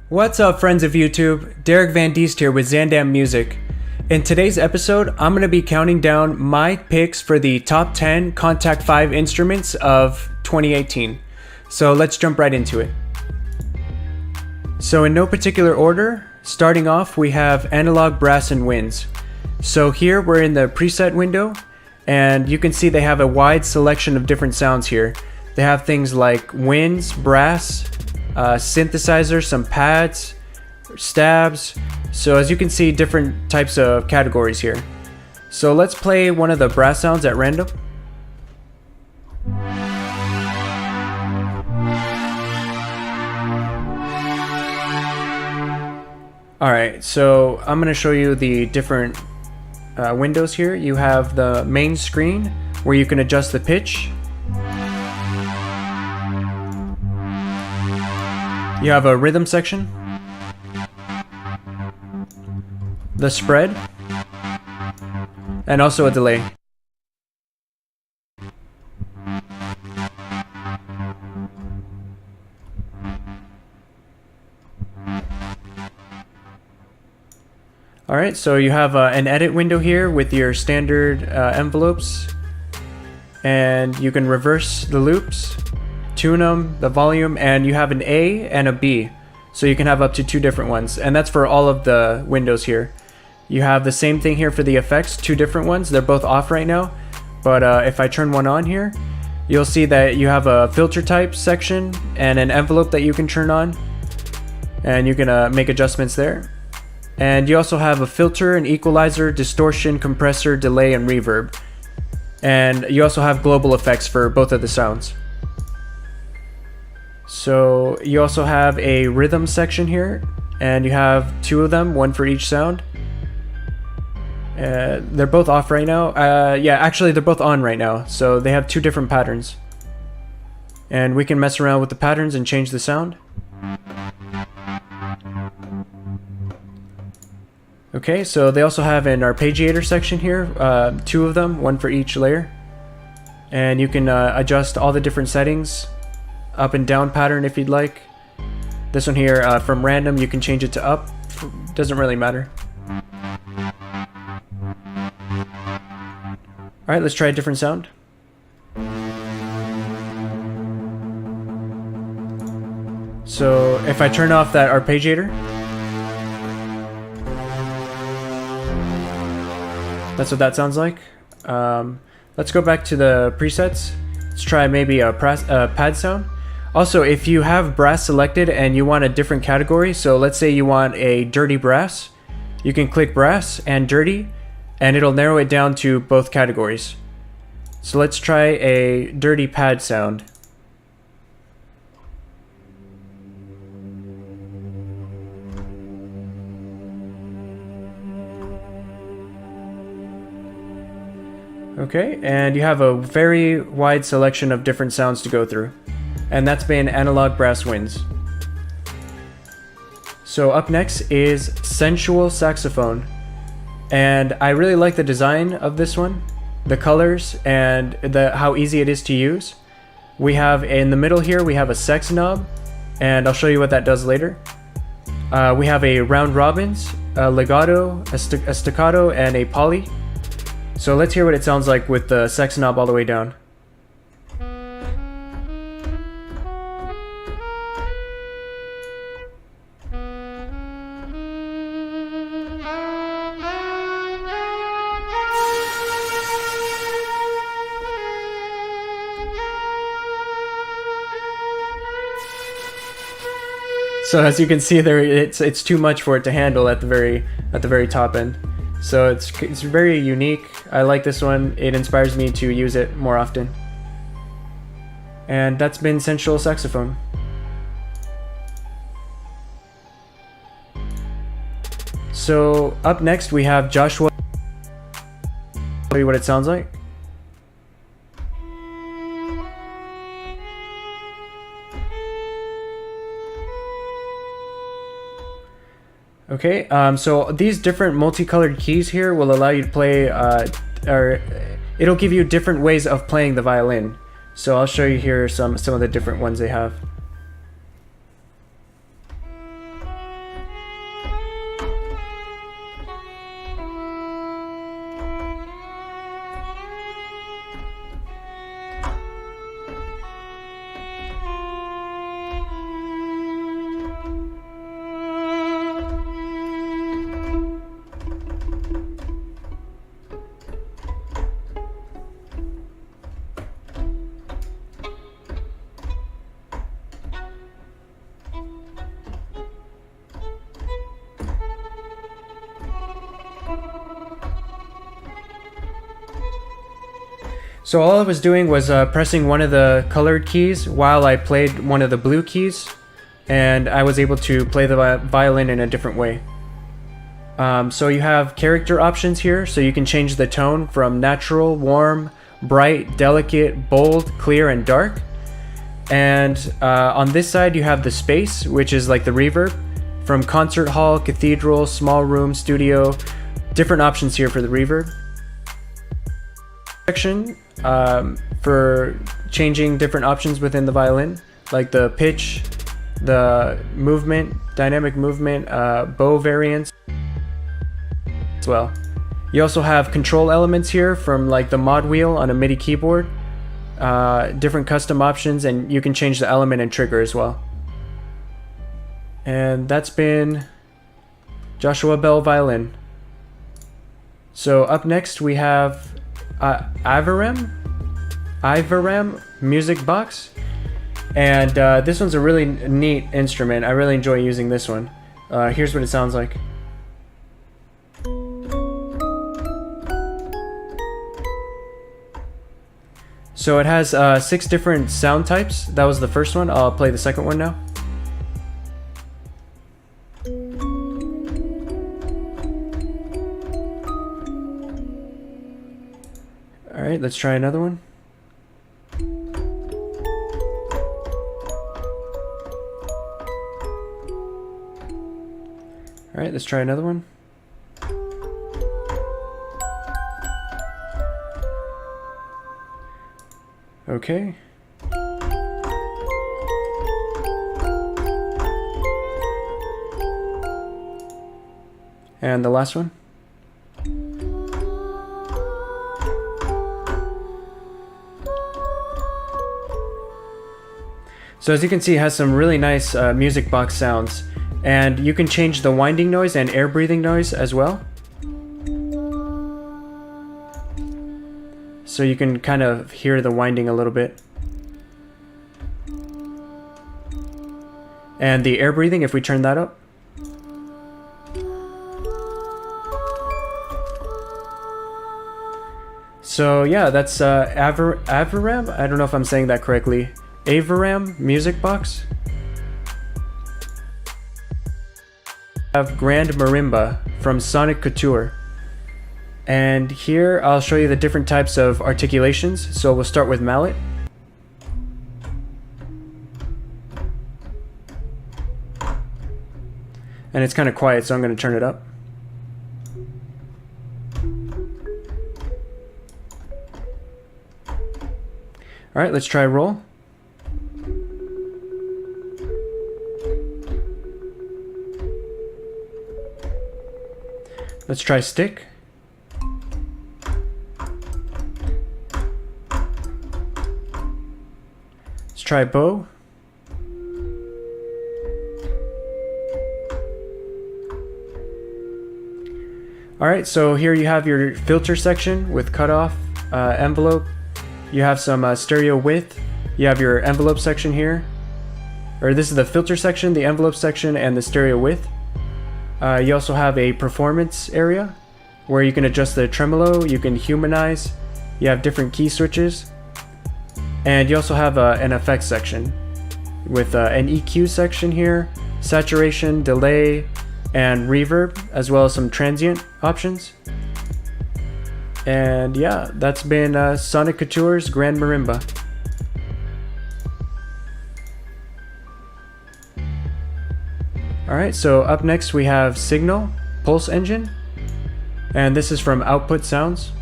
What's up, friends of YouTube? Derek Van Diest here with Zaandam Music. In today's episode, I'm going to be counting down my picks for the top 10 Kontakt 5 instruments of 2018. So let's jump right into it. So in no particular order, starting off we have analog, brass, and winds. So here we're in the preset window, and you can see they have a wide selection of different sounds here. They have things like winds, brass, synthesizer, some pads, stabs. So as you can see, different types of categories here. So let's play one of the brass sounds at random. Alright, so I'm going to show you the different windows here. You have the main screen where you can adjust the pitch. You have a rhythm section, the spread, and also a delay. Alright, so you have an edit window here with your standard envelopes, and you can reverse the loops, tune them, the volume, and you have an A and a B, so you can have up to two different ones, and that's for all of the windows here. You have the same thing here for the effects, two different ones. They're both off right now, but if I turn one on here, you'll see that you have a filter type section and an envelope that you can turn on, and you can make adjustments there. And you also have a filter, an equalizer, distortion, compressor, delay, and reverb. And you also have global effects for both of the sounds. So you also have a rhythm section here, and you have two of them, one for each sound. They're both off right now. Yeah, actually they're both on right now, so they have two different patterns. And we can mess around with the patterns and change the sound. Okay, so they also have an arpeggiator section here, two of them, one for each layer. And you can adjust all the different settings, up and down pattern if you'd like. This one here, from random, you can change it to up, doesn't really matter. Alright, let's try a different sound. So if I turn off that arpeggiator, that's what that sounds like. Let's go back to the presets. Let's try maybe a pad sound. Also, if you have brass selected and you want a different category, so let's say you want a dirty brass, you can click brass and dirty, and it'll narrow it down to both categories. So let's try a dirty pad sound. Okay, and you have a very wide selection of different sounds to go through. And that's been analog brass winds. So up next is Sensual Saxophone. And I really like the design of this one, the colors, and how easy it is to use. We have in the middle here, we have a sex knob, and I'll show you what that does later. We have a round robins, a legato, a staccato, and a poly. So let's hear what it sounds like with the sex knob all the way down. So as you can see there, it's too much for it to handle at the very top end. So it's very unique. I like this one. It inspires me to use it more often. And that's been Sensual Saxophone. So up next we have Joshua. Show you what it sounds like. Okay, so these different multicolored keys here will allow you to play, or it'll give you different ways of playing the violin. So I'll show you here some of the different ones they have. So all I was doing was pressing one of the colored keys while I played one of the blue keys, and I was able to play the violin in a different way. So you have character options here, so you can change the tone from natural, warm, bright, delicate, bold, clear, and dark. And on this side you have the space, which is like the reverb, from concert hall, cathedral, small room, studio, different options here for the reverb. Section for changing different options within the violin, like the pitch, the movement, dynamic movement, bow variants as well. You also have control elements here from like the mod wheel on a MIDI keyboard, different custom options, and you can change the element and trigger as well. And that's been Joshua Bell Violin. So up next we have Aviram Music Box, and this one's a really neat instrument. I really enjoy using this one. Here's what it sounds like. So it has 6 different sound types. That was the first one. I'll play the second one now. Alright, let's try another one. Alright, let's try another one. Okay. And the last one. So as you can see, it has some really nice music box sounds, and you can change the winding noise and air breathing noise as well. So you can kind of hear the winding a little bit. And the air breathing, if we turn that up. So yeah, that's Aviram, I don't know if I'm saying that correctly. Aviram Music Box. I have Grand Marimba from Sonicouture. And here I'll show you the different types of articulations. So we'll start with mallet. And it's kind of quiet, so I'm going to turn it up. Alright, let's try roll. Let's try stick. Let's try bow. Alright, so here you have your filter section with cutoff, envelope. You have some stereo width. You have your envelope section here. Or this is the filter section, the envelope section, and the stereo width. You also have a performance area where you can adjust the tremolo, you can humanize, you have different key switches, and you also have an effects section with an EQ section here, saturation, delay, and reverb, as well as some transient options. And yeah, that's been Sonicouture's Grand Marimba. Alright, so up next we have Signal Pulse Engine, and this is from Output Sounds.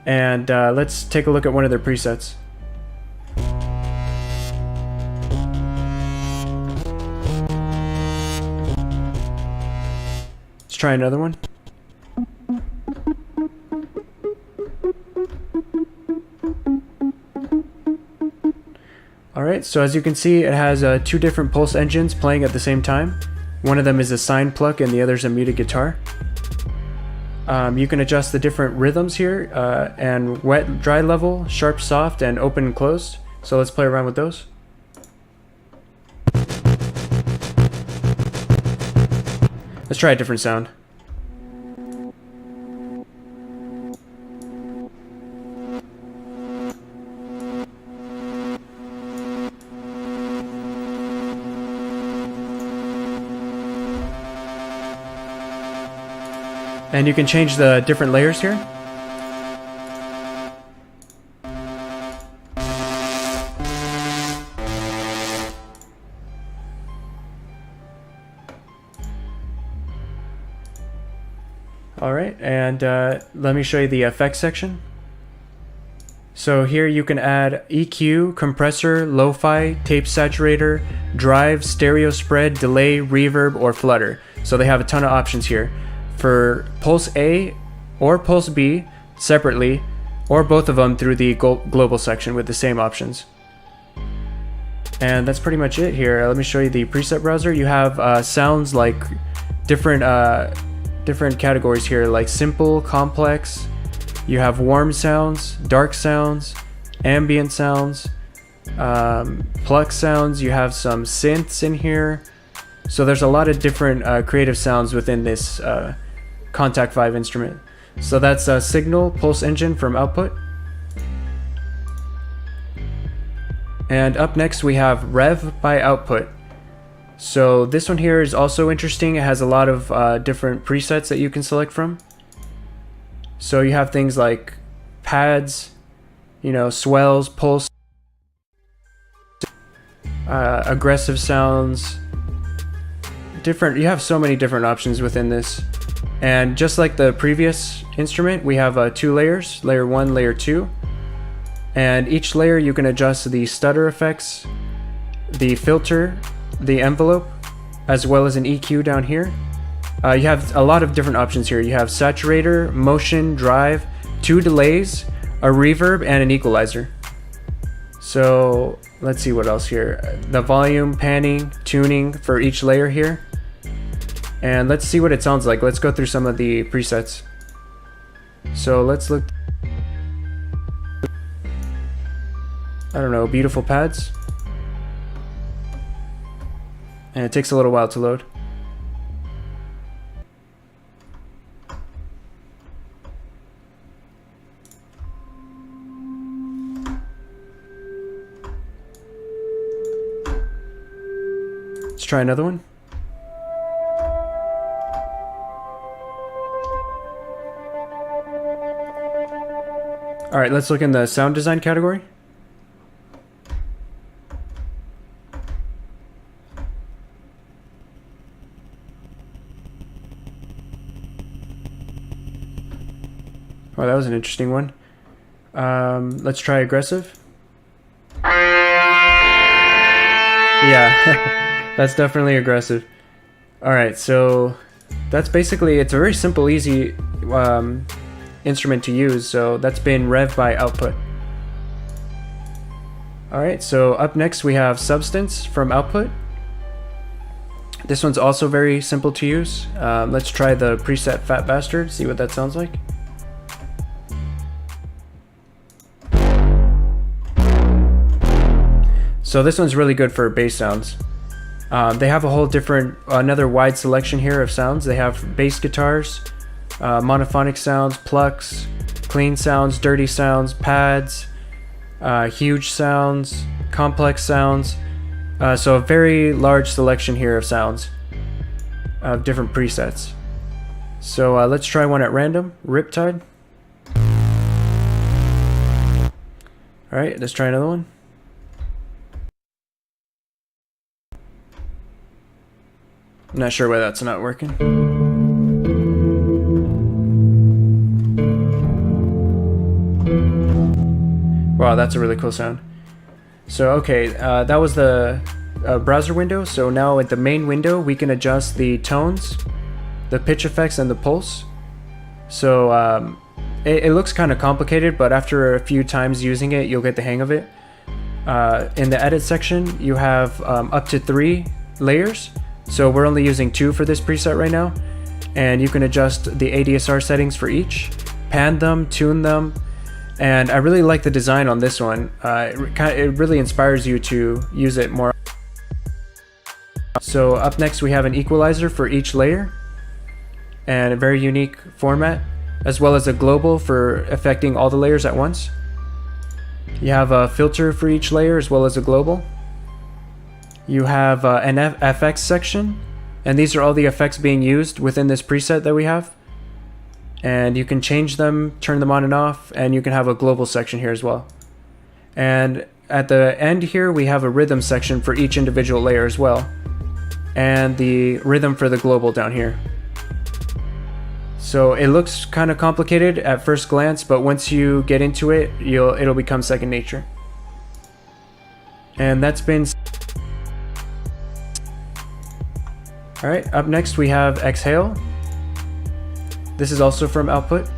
And let's take a look at one of their presets. Let's try another one. Alright, so as you can see, it has two different pulse engines playing at the same time. One of them is a sine pluck and the other is a muted guitar. You can adjust the different rhythms here, and wet, dry level, sharp, soft, and open and closed. So let's play around with those. Let's try a different sound. And you can change the different layers here. Alright, and let me show you the effects section. So here you can add EQ, compressor, lo-fi, tape saturator, drive, stereo spread, delay, reverb, or flutter. So they have a ton of options here. For Pulse A or Pulse B separately, or both of them through the global section with the same options. And that's pretty much it here. Let me show you the preset browser. You have sounds like different categories here, like simple, complex. You have warm sounds, dark sounds, ambient sounds, pluck sounds. You have some synths in here. So there's a lot of different creative sounds within this Kontakt 5 instrument. So that's a Signal Pulse Engine from Output. And up next we have Rev by Output. So this one here is also interesting. It has a lot of different presets that you can select from. So you have things like pads, you know, swells, pulse, aggressive sounds, you have so many different options within this. And just like the previous instrument, we have two layers, layer 1, layer 2. And each layer you can adjust the stutter effects, the filter, the envelope, as well as an EQ down here. You have a lot of different options here. You have saturator, motion, drive, 2 delays, a reverb, and an equalizer. So let's see what else here. The volume, panning, tuning for each layer here. And let's see what it sounds like. Let's go through some of the presets. So let's look. I don't know, beautiful pads. And it takes a little while to load. Let's try another one. Alright, let's look in the sound design category. Oh, that was an interesting one. Let's try aggressive. Yeah, that's definitely aggressive. Alright, so that's basically, it's a very simple, easy instrument to use. So that's been Rev by Output. Alright, so up next we have Substance from Output. This one's also very simple to use. Let's try the preset Fat Bastard, see what that sounds like. So this one's really good for bass sounds. They have a whole another wide selection here of sounds. They have bass guitars, monophonic sounds, plucks, clean sounds, dirty sounds, pads, huge sounds, complex sounds. So a very large selection here of sounds of different presets. So let's try one at random. Riptide. Alright, let's try another one. I'm not sure why that's not working. Wow, that's a really cool sound. So okay, that was the browser window. So now at the main window, we can adjust the tones, the pitch effects, and the pulse. So it looks kind of complicated, but after a few times using it, you'll get the hang of it. In the edit section, you have up to 3 layers. So we're only using 2 for this preset right now. And you can adjust the ADSR settings for each, pan them, tune them. And I really like the design on this one. It really inspires you to use it more. So up next we have an equalizer for each layer and a very unique format, as well as a global for affecting all the layers at once. You have a filter for each layer as well as a global. You have an FX section, and these are all the effects being used within this preset that we have. And you can change them, turn them on and off, and you can have a global section here as well. And at the end here, we have a rhythm section for each individual layer as well, and the rhythm for the global down here. So it looks kind of complicated at first glance, but once you get into it, it'll become second nature. And that's been... Alright, up next we have Exhale. This is also from Output,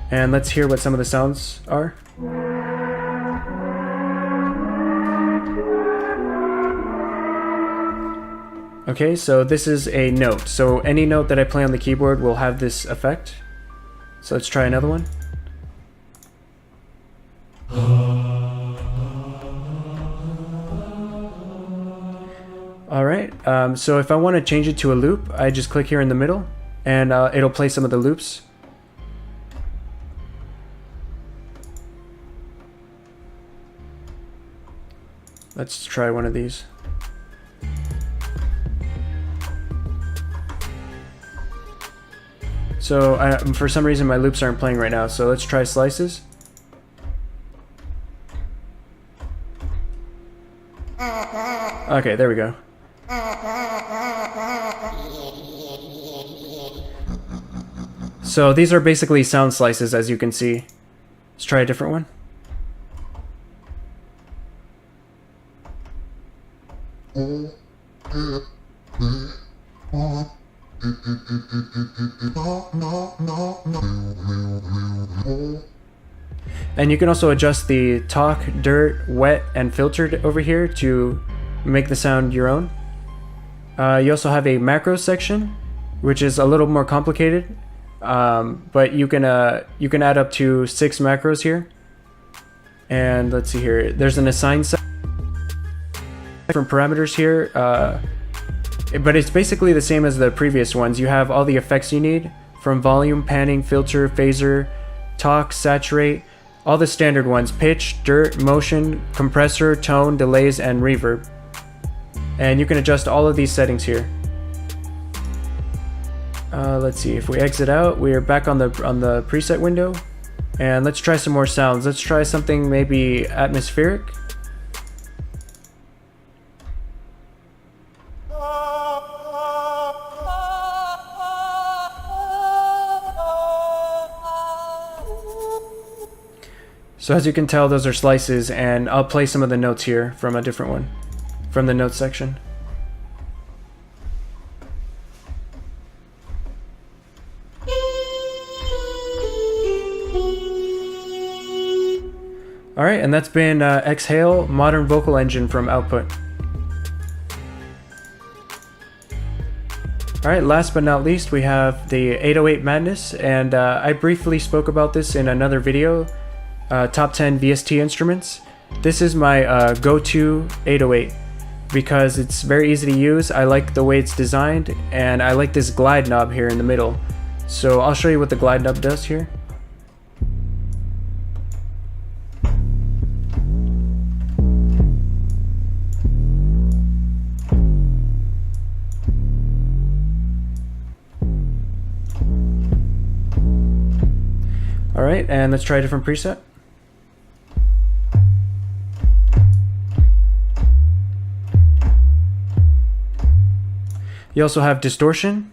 and let's hear what some of the sounds are. Okay, so this is a note. So any note that I play on the keyboard will have this effect. So let's try another one. Alright, so if I want to change it to a loop, I just click here in the middle, and it'll play some of the loops. Let's try one of these. So for some reason my loops aren't playing right now, so let's try slices. Okay, there we go. So these are basically sound slices, as you can see. Let's try a different one. And you can also adjust the talk, dirt, wet, and filtered over here to make the sound your own. You also have a macro section, which is a little more complicated, but you can add up to 6 macros here. And let's see here, there's an assign section, different parameters here, but it's basically the same as the previous ones. You have all the effects you need, from volume, panning, filter, phaser, talk, saturate, all the standard ones: pitch, dirt, motion, compressor, tone, delays, and reverb. And you can adjust all of these settings here. Let's see, if we exit out, we are back on the preset window, and let's try some more sounds. Let's try something maybe atmospheric. So as you can tell, those are slices, and I'll play some of the notes here from a different one, from the notes section. Alright, and that's been Exhale, Modern Vocal Engine from Output. Alright, last but not least, we have the 808 Madness, and I briefly spoke about this in another video, Top 10 VST Instruments. This is my go-to 808 because it's very easy to use. I like the way it's designed, and I like this glide knob here in the middle. So I'll show you what the glide knob does here. Alright, and let's try a different preset. You also have distortion.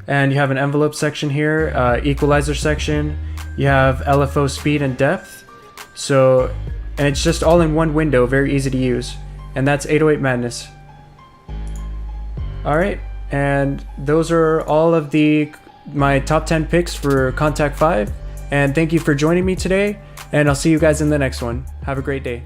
And you have an envelope section here, equalizer section. You have LFO speed and depth. So, and it's just all in one window, very easy to use. And that's 808 Madness. Alright, and those are all of my top 10 picks for Kontakt 5. And thank you for joining me today, and I'll see you guys in the next one. Have a great day.